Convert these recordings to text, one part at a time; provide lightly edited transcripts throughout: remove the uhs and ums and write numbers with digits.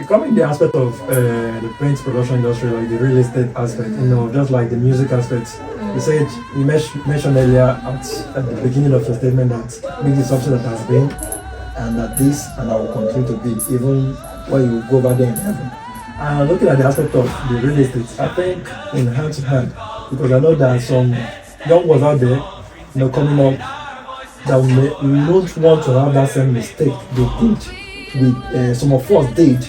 Coming the aspect of the paint production industry, like the real estate aspect, just like the music aspect. You said mentioned earlier at the beginning of your statement that music is something that has been, and that this and that will continue to be even when you go over there in heaven. And looking at the aspect of the real estate, I think in hand to hand, because I know there are some young ones out there, coming up that don't want to have that same mistake they did with some of us did.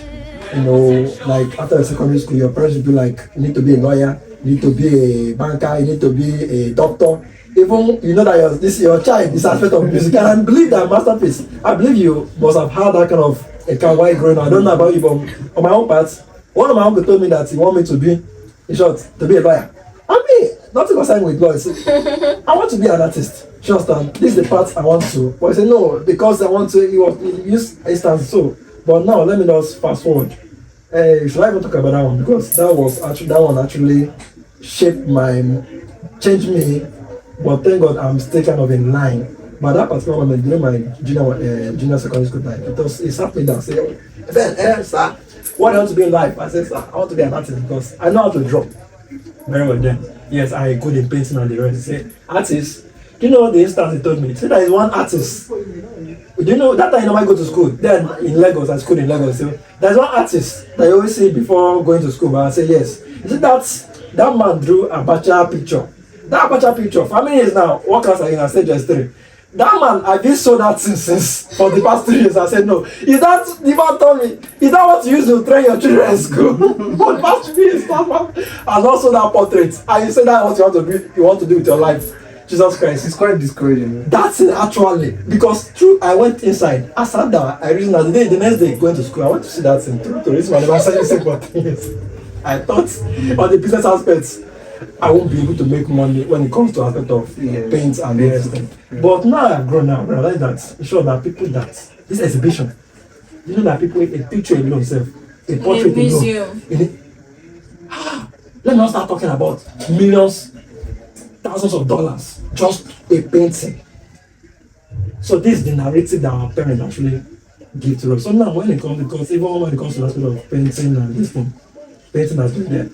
Like after secondary school, your parents will be like, you need to be a lawyer, you need to be a banker, you need to be a doctor. Even you know that your child is aspect of music, and I believe that masterpiece. I believe you must have had that kind of a kind while growing up. I don't know about you, but on my own part, one of my uncle told me that he want me to be, in short, to be a lawyer. I mean, nothing concerned with lawyers. I want to be an artist. Just this is the part I want to. But I said no, because I want to use instance so. But now let me just fast forward. Should I even talk about that one? Because that one actually changed me. But thank God I'm still kind of in line. But that particular moment during my junior secondary school time, it sat me down and said, Ben, sir, what do you want to be in life? I said, sir, I want to be an artist because I know how to draw. Very well then. Yes, I good in painting and the rest. He said, artist. Do you know the instance he told me? He said there is one artist. Do you know that time I go to school? Then in Lagos, I schooled in Lagos. So there's one artist that you always see before going to school. But I say yes. He said that man drew a Abacha picture. That Abacha picture, for how many years now? What class are you in? I said just 3. That man, I've been so that since for the past 3 years. I said no. Is that the man told me? Is that what you use to train your children in school? For the past 3 years, and also that portrait. And you say that what you want to do with your life. Jesus Christ. It's quite discouraging. That's it actually. Because I went inside, I sat down, I reasoned that the next day going to school, I went to see that thing. To reason I never said the same for things. I thought on the business aspects, I won't be able to make money when it comes to aspect of paint and everything. But now I've grown up, I realize that sure that people that this exhibition, you know that people a picture alone self, a portrait alone. Let me not start talking about millions, thousands of dollars, just a painting. So this is the narrative that our parents actually give to us. So now when it comes, because even when it comes to the aspect of painting and this thing, painting has been there.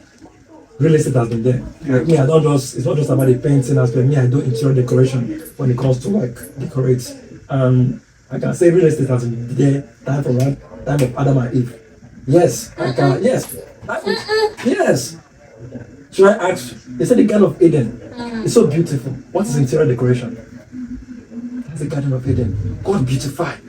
Real estate has been there. Yeah. Me, it's not just about the painting aspect. Me, I do interior decoration when it comes to like decorate. I can say real estate has been there time of Adam and Eve. Yes, I can. Yes. Yes. Should I ask? They said the Garden of Eden. It's so beautiful. What is interior decoration? That's the Garden of Eden. God beautified.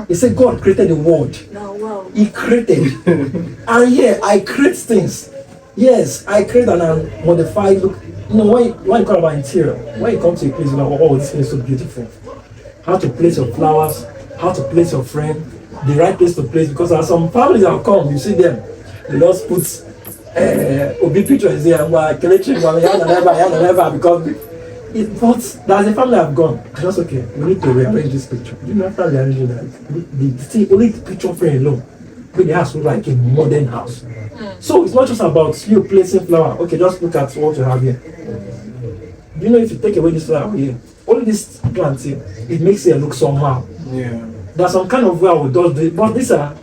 He said God created the world. Oh, wow. He created. And yeah, I create things. Yes, I create and I modify. Look, when you call about interior, when you come to a place, oh, this place is so beautiful. How to place your flowers, how to place your frame, the right place to place. Because there are some families that come, you see them, they just put Obi picture is there, because but there's a family I've gone. Just okay, we need to rearrange this picture. You know, after rearranging that, only the picture frame alone, but the house look like a modern house. So it's not just about you placing flower. Okay, just look at what you have here. Do you know if you take away this flower here, only this plant here, it makes it look somehow. Yeah. There's some kind of way I would do it, but these are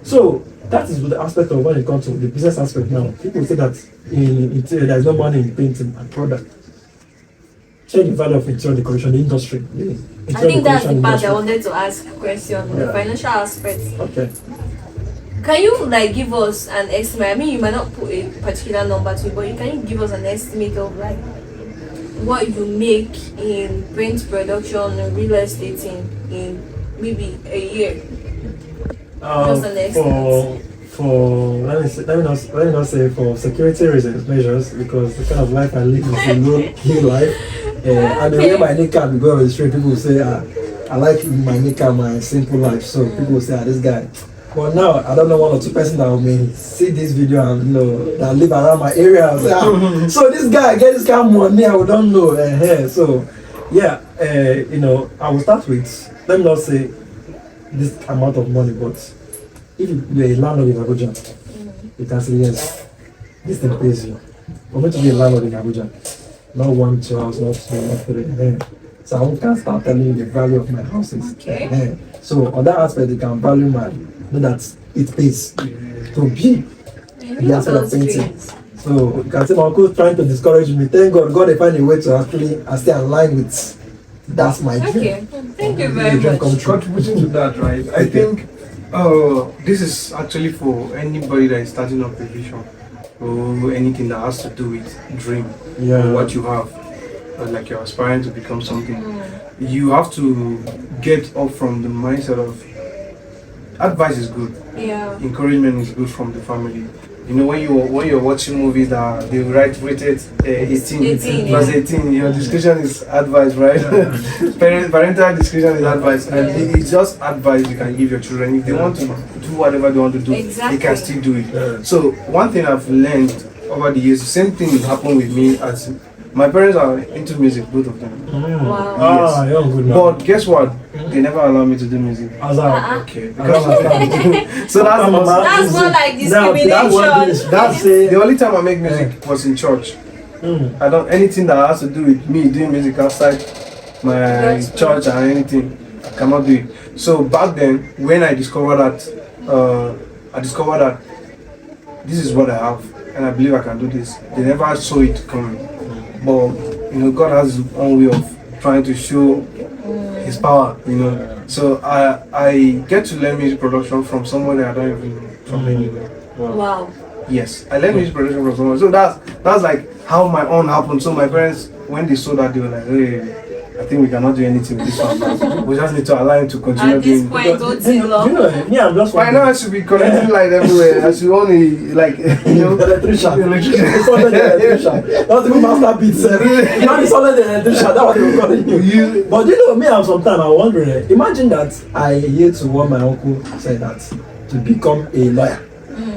so. That is the aspect of when it comes to the business aspect now. People say that in interior there is no money in painting and product. Check the value of interior decoration, the industry. I think that's the part I wanted to ask a question, the financial aspect. Okay. Can you like give us an estimate? I mean, you might not put a particular number to it, but can you give us an estimate of like what you make in paint production and real estate in maybe a year? Just an estimate. Let me not say for security reasons measures, because the kind of life I live is a low life. And the way my kneecap go on the street, people will say I like my kneecap, my simple life. So people will say this guy. But now I don't know 1 or 2 persons that may see this video and that live around my area and say, so this guy get this kind of money, I don't know. So yeah, I will start with, let me not say this amount of money, but if you're a landlord in Abuja, you can say yes, this thing pays you. For me to be a landlord in Abuja, not 1, 2 house, not 2, not 3. So I can start telling you the value of my houses. Okay. So on that aspect, you can value my. Know that it pays to be the aspect of painting. Dreams. So you can see my uncle trying to discourage me. Thank God, God they find a way to actually stay aligned with that's my dream. Okay, thank you very Dream much. come true. Contributing to that, right? I think this is actually for anybody that is starting up a vision or anything that has to do with dream or what you have. Like you're aspiring to become something. You have to get up from the mindset of advice is good. Yeah. Encouragement is good from the family. You know, when you're watching movies that they write rated 18 plus 18, your discretion is advice, right? Parental discretion is advice, and it's just advice you can give your children. If they want to do whatever they want to do, they can still do it. So one thing I've learned over the years, the same thing happened with me as my parents are into music, both of them. Wow. Yes. You're good man. But guess what? They never allow me to do music. Okay. Because so That's more like discrimination. that's the only time I make music was in church. I don't anything that has to do with me doing music outside my church and anything, I cannot do it. So back then, when I discovered that this is what I have and I believe I can do this. They never saw it coming. But you know, God has his own way of trying to show his power, you know. So I get to learn music production from somebody I don't even know from anywhere. Wow. Yes, I learned music production from someone. So that's like how my own happened. So my parents, when they saw that, they were like, hey, I think we cannot do anything with this one. We just need to allow him to continue At this doing. point, don't you love? Yeah, I'm just Why not? I should be connecting light everywhere. I should only like electrician. electrician. It's only the electrician. Not even master beats. Not it's only the electrician. That's what they were calling you. But you know, me, I'm sometimes I'm wondering. Imagine that I hear to what my uncle said that to become a lawyer.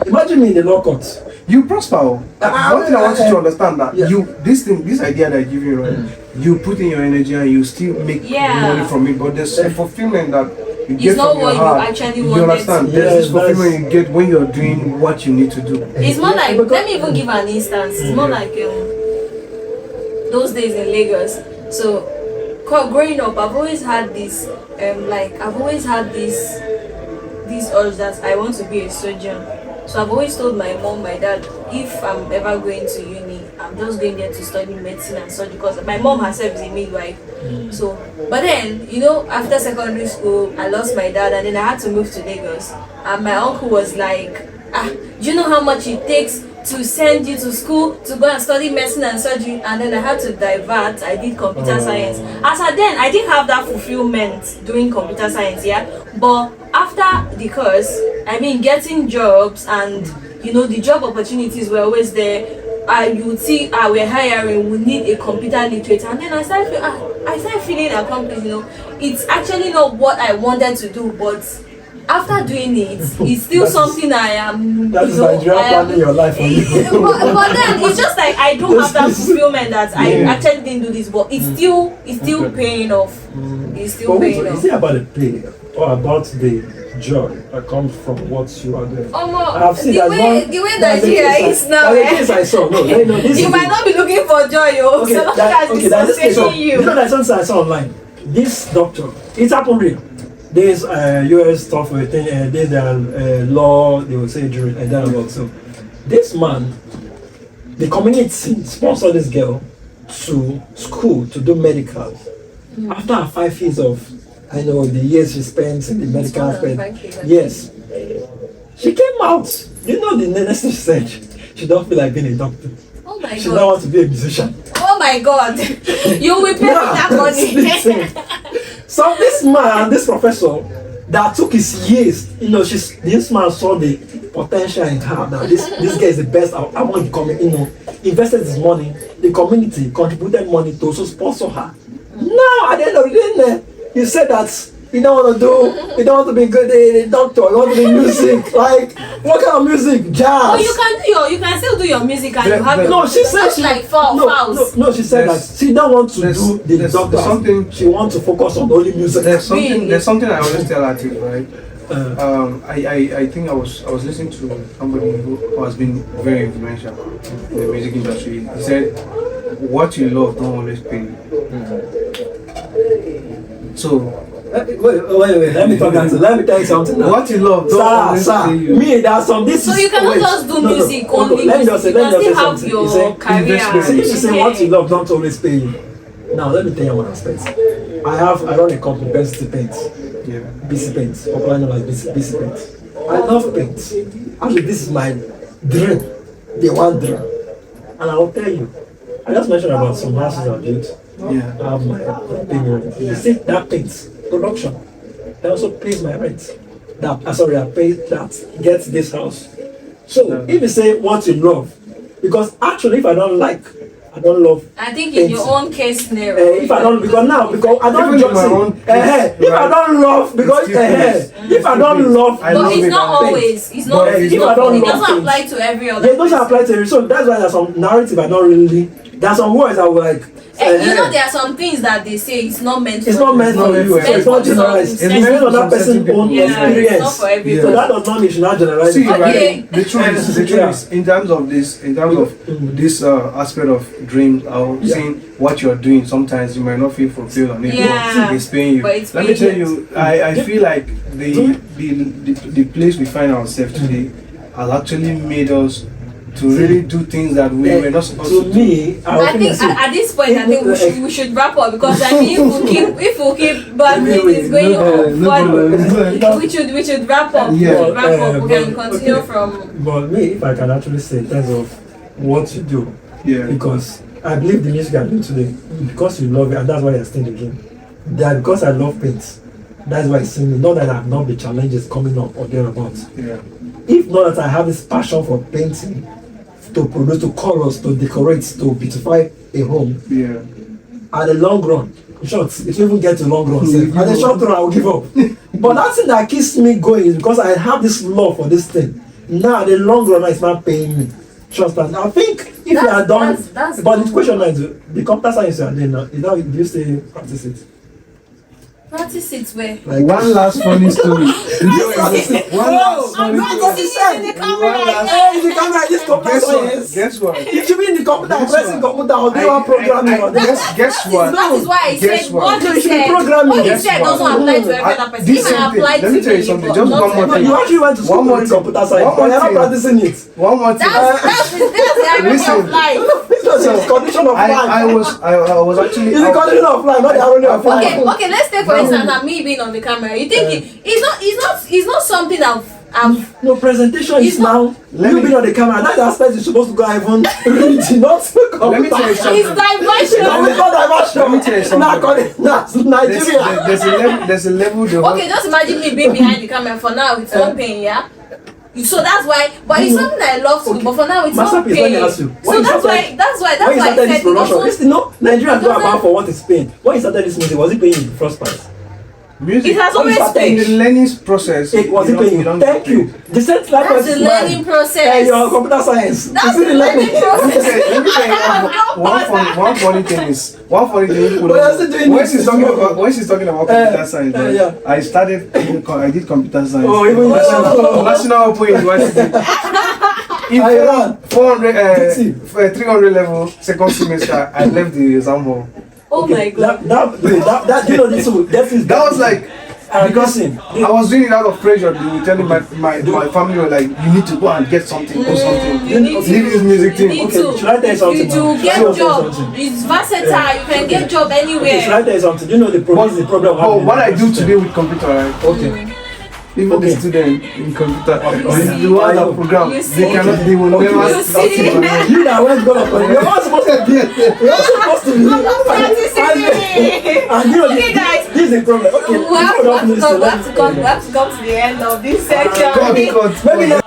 Imagine me in the law court. You prosper. One thing I want you to understand that this idea that I give you, right? You put in your energy and you still make money from it, but there's a fulfillment that you get not from what your heart. you actually You wanted. understand? There's this fulfillment you get when you're doing what you need to do. It's more like, let me even give an instance. It's more like those days in Lagos. So, growing up, I've always had this, this urge that I want to be a surgeon. So I've always told my mom, my dad, if I'm ever going to uni, I'm just going there to study medicine and surgery because my mom herself is a midwife. So, but then, you know, after secondary school, I lost my dad and then I had to move to Lagos. And my uncle was like, do you know how much it takes to send you to school to go and study medicine and surgery? And then I had to divert. I did computer science. As at then, I didn't have that fulfillment doing computer science, but after the course, I mean, getting jobs and, you know, the job opportunities were always there. You would see, we're hiring, we need a computer literate. And then I started feeling accomplished, you know. It's actually not what I wanted to do, but after doing it, it's still something I am. That's Nigeria planning your life for you. But then it's just like I don't have that fulfillment that I actually didn't do this, but it's still paying off. It's still paying off. Is it about the pay or about the joy that comes from what you are doing? I've seen the way Nigeria is now. The case I saw. No, you might not be looking for joy, You know, there's something I saw online. This doctor, it's happened real. There's US stuff with there's law, they will say jury and then about so. This man, the community sponsored this girl to school to do medical. After 5 years of, I know the years she spent in the medical aspect. Yes, she came out. You know the next thing she said, she don't feel like being a doctor. Oh my She God. don't want to be a musician. Oh my God, you will pay me that money. So this man, this professor, that took his years, you know, this man saw the potential in her. Now this guy is the best. I want to come, you know, invested his money. The community contributed money to also sponsor her. Now at the end of the day, you said that you don't want to be good a doctor, you want to be music. Like what kind of music? Jazz. Oh, you can still do your music and you have no, she said she like fouls. No, she said that she don't want to do the doctor. Something she wants to focus on only music. There's something I always tell her to, right? I think I was listening to somebody who has been very influential in the music industry. He said, "What you love don't always pay you." So Wait. Let me tell you something. Now. What you love, don't always Sir, pay you. me, there are some. This So is, you cannot just do music only. Let me just say still have something. You your say, career. see, if you say what you love, don't always pay you. Now, let me tell you one aspect. I run a company, BC Paint. Yeah. BC Paint, popularly known as BC Paint. I love paint. Actually, this is my dream. The one dream. And I will tell you, I just mentioned about some houses I built. Yeah. I have my opinion. You see, that paint production, that also pays my rent. I pay that, gets this house. So, if you say what you love, because actually, if I don't love. I think in your own case scenario. If I don't, because I don't Even in my own just say, if I don't love, because if I don't love, I But love it's it not and always. It's not. But It's if not. I don't It love doesn't things, apply to every other. it doesn't person. apply to every. So that's why there's some narrative I don't really. There's some words I will like. You know, there are some things that they say it's not meant. It's for not meant you. for you. It's It's not generalized. It's It's meant based on for that person's certain own people. Yeah, experience. it's not for everyone. So that does not mean you should not generalize See, it. Okay. right, the truth is, in terms of this aspect of dreams, or saying what you're doing, sometimes you might not feel fulfilled on it. Yeah. But it's paying you. But it's Let me tell paying you, I feel like the place we find ourselves today has actually made us to really do things that we were not supposed to To do. me, I think at this point, I think we should wrap up, because I mean, if we keep badminton is going on, but we should wrap up. Yeah. We can continue okay. from. But me, if I can actually say in terms of what you do, Yeah. because I believe the music I do today, because you love it, and that's why you're still in the game. That because I love paint, that's why you see me. Not that I have not the challenges coming up or thereabouts. Yeah. If not that I have this passion for painting, to produce, to colors, to decorate, to beautify a home, Yeah. at the long run, in short, it will even get to long run. At the short run, I will give up. But that thing that keeps me going is because I have this love for this thing. Now, the long run, it's not paying me. Trust me. I think if you are done, that's but the question is, the computer science you are doing now, do you still practice it? Practice it where? Like, One last funny story. One last I'm funny practicing story. it in the camera One right last- now. hey, the camera, this computer Guess what? science. Guess what? It should be in the computer, Guess pressing what? computer, or do you want programming or this? Guess what? That is why I Guess said what? what No, he you should be said. programming. What he Guess said what? doesn't apply to every other person. This It same might thing. apply Let me to tell you me, something. but Just not one more to thing. You everyone. actually went to school One more with thing. computer science, One but more you're not thing. practicing it. One more thing. That's the irony Listen. of life. It's a condition of life. I was actually. It's a condition of life, not the irony of life. Okay, let's take for instance that me being on the camera. You think it's not something I've No, presentation It's is not- now you being on the camera. That's the aspect you're supposed to go and even read, not Let me tell you something. it's diversion. No, it's not diversion. Let me tell you something. Nigeria. There's a level. Okay, just imagine me being behind the camera. For now, it's not paying, yeah. So that's why, but it's something I love to do. But for now, it's not Masterpiece, let me paying. ask you. So When you that's started- why When you I started said this it production, doesn't- listen, no, Nigerians it go doesn't- about for what is paying. When you started this music, was it paying in the first place? Music. It has When you always started In paid. the learning process. It was you it don't- paying you don't you? Thank get you. The sense like That's the learning process. Hey, your computer science. That's You see the learning Let me process. tell you one funny thing is you But you're still doing when it. she's talking about computer science, right? yeah. I did computer science. Oh, even you National Open University. In I ran. 300 level second semester, I left the exam hall. Oh my god. that you know this That was like because listen, I was doing it out of pressure. They were telling my family were like, you need to go and get something, do something. You need to. Leave this music You thing. need Okay, to. should I tell you something You now? to get Should I tell you job. something? It's versatile. You can get job Okay, should I anywhere. tell you something? You know the problem. The problem. Oh, what I do today with computer, right? Okay. Even Okay. the student in computer, Okay. the one that program, You see? they will Okay. never You see? You that went go up. You're not supposed to be. You're not supposed to be. And you know Okay, guys. this is the problem. Okay. We have to come to the end of this section. God. Maybe.